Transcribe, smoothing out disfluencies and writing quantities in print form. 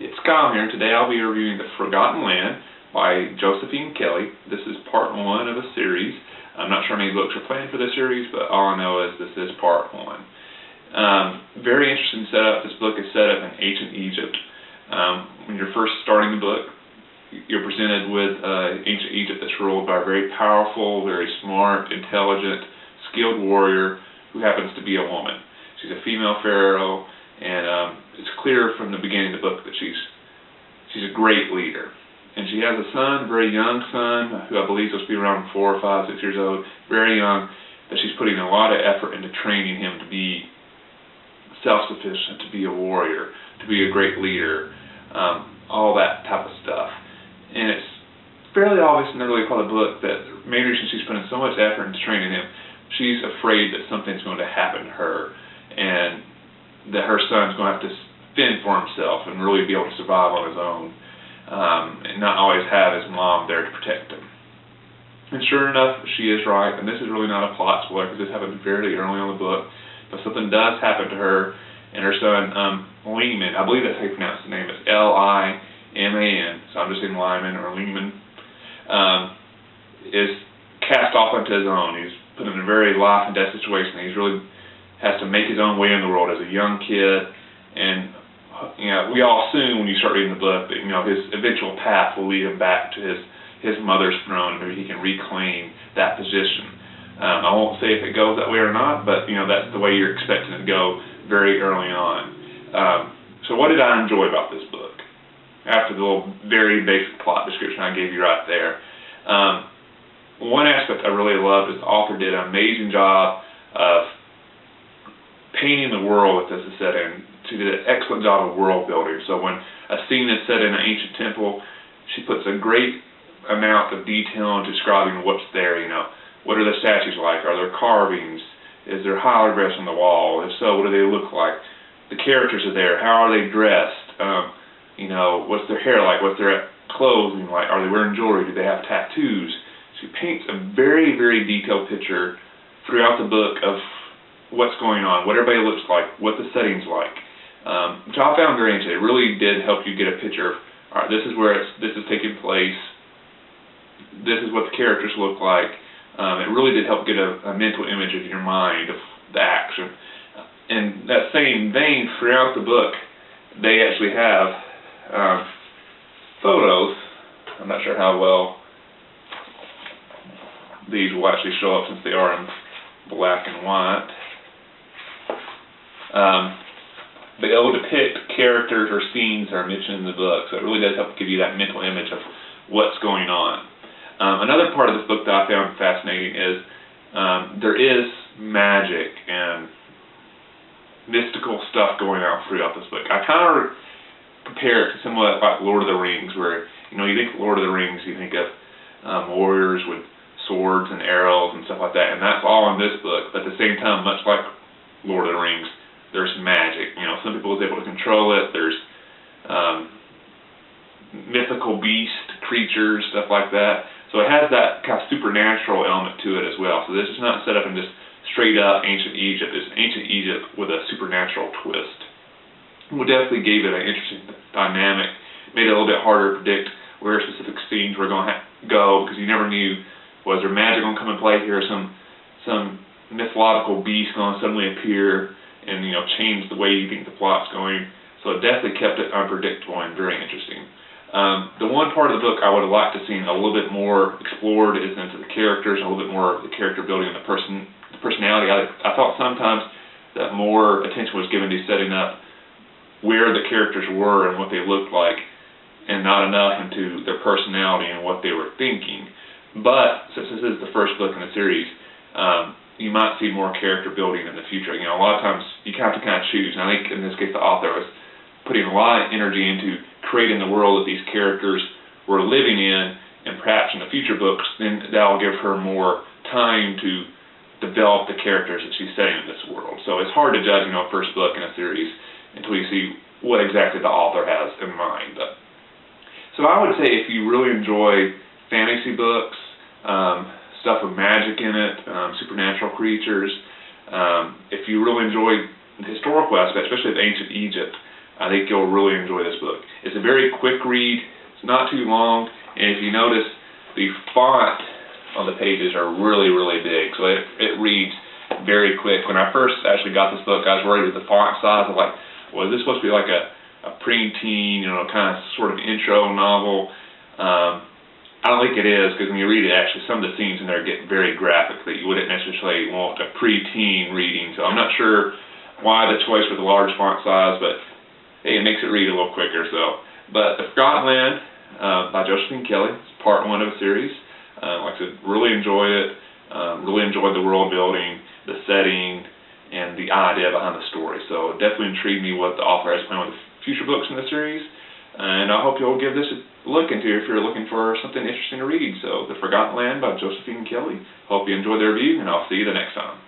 It's Kyle here, and today I'll be reviewing The Forgotten Land by Josephine Kelly. This is part one of a series. I'm not sure how many books are planned for this series, but all I know is this is part one. Very interesting setup. This book is set up in ancient Egypt. When you're first starting the book, you're presented with ancient Egypt that's ruled by a very powerful, very smart, intelligent, skilled warrior who happens to be a woman. She's a female pharaoh, and it's clear from the beginning of the book that she's a great leader. And she has a son, a very young son, who I believe is supposed to be around 4 or 5, 6 years old, very young, that she's putting a lot of effort into training him to be self-sufficient, to be a warrior, to be a great leader, all that type of stuff. And it's fairly obvious in the early part of the book that the main reason she's putting so much effort into training him, she's afraid that something's going to happen to her, and that her son's going to have to fend for himself and really be able to survive on his own, and not always have his mom there to protect him. And sure enough, she is right, and this is really not a plot spoiler because this happened very early on in the book, but something does happen to her and her son, Lyman. I believe that's how you pronounce the name. It's L-I-M-A-N, so I'm just saying Lyman or Lyman, is cast off onto his own. He's put in a very life and death situation. He's really has to make his own way in the world as a young kid, and we all assume when you start reading the book that his eventual path will lead him back to his mother's throne, and maybe he can reclaim that position. I won't say if it goes that way or not, but that's the way you're expecting it to go very early on. So what did I enjoy about this book? After the little very basic plot description I gave you right there, one aspect I really loved is the author did an amazing job of painting the world that this is set in. She did an excellent job of world building. So when a scene is set in an ancient temple, she puts a great amount of detail into describing what's there. What are the statues like? Are there carvings? Is there hieroglyphs on the wall? If so, what do they look like? The characters are there. How are they dressed? What's their hair like? What's their clothing like? Are they wearing jewelry? Do they have tattoos? She paints a very, very detailed picture throughout the book of what's going on, what everybody looks like, what the setting's like, which I found very interesting. It really did help you get a picture of, all right, this is where this is taking place, this is what the characters look like. It really did help get a mental image of your mind of the action. In that same vein, throughout the book, they actually have photos. I'm not sure how well these will actually show up since they are in black and white. But it will depict characters or scenes that are mentioned in the book, so it really does help give you that mental image of what's going on. Another part of this book that I found fascinating is there is magic and mystical stuff going on throughout this book. I kind of compare it to somewhat like Lord of the Rings, where you think of Lord of the Rings, you think of warriors with swords and arrows and stuff like that, and that's all in this book. But at the same time, much like Lord of the Rings, there's magic. Some people is able to control it. There's mythical beast creatures, stuff like that. So it has that kind of supernatural element to it as well. So this is not set up in just straight up ancient Egypt. It's ancient Egypt with a supernatural twist. It definitely gave it an interesting dynamic. Made it a little bit harder to predict where specific scenes were going to go, because you never knew, was there magic going to come in play here, some mythological beast going to suddenly appear and change the way you think the plot's going. So it definitely kept it unpredictable and very interesting. The one part of the book I would have liked to see a little bit more explored is into the characters, and a little bit more of the character building and the personality. I thought sometimes that more attention was given to setting up where the characters were and what they looked like, and not enough into their personality and what they were thinking. But since this is the first book in the series, you might see more character building in the future. A lot of times you have to kind of choose, and I think in this case the author was putting a lot of energy into creating the world that these characters were living in, and perhaps in the future books, then that'll give her more time to develop the characters that she's setting in this world. So it's hard to judge, first book in a series until you see what exactly the author has in mind. So I would say if you really enjoy fantasy books, stuff with magic in it, supernatural creatures, if you really enjoy the historical aspect, especially of ancient Egypt, I think you'll really enjoy this book. It's a very quick read. It's not too long, and if you notice, the font on the pages are really, really big, so it reads very quick. When I first actually got this book, I was worried with the font size. I'm like, well, is this supposed to be like a preteen, kind of sort of intro novel? I don't think it is, because when you read it, actually, some of the scenes in there get very graphic that you wouldn't necessarily want a preteen reading. So I'm not sure why the choice for the large font size, but hey, it makes it read a little quicker. But The Forgotten Land by Josephine Kelly, it's part 1 of a series. Like I said, really enjoyed it. Really enjoyed the world building, the setting, and the idea behind the story. So it definitely intrigued me what the author has planned with future books in the series. And I hope you'll give this a look into if you're looking for something interesting to read. So, The Forgotten Land by Josephine Kelly. Hope you enjoyed the review, and I'll see you the next time.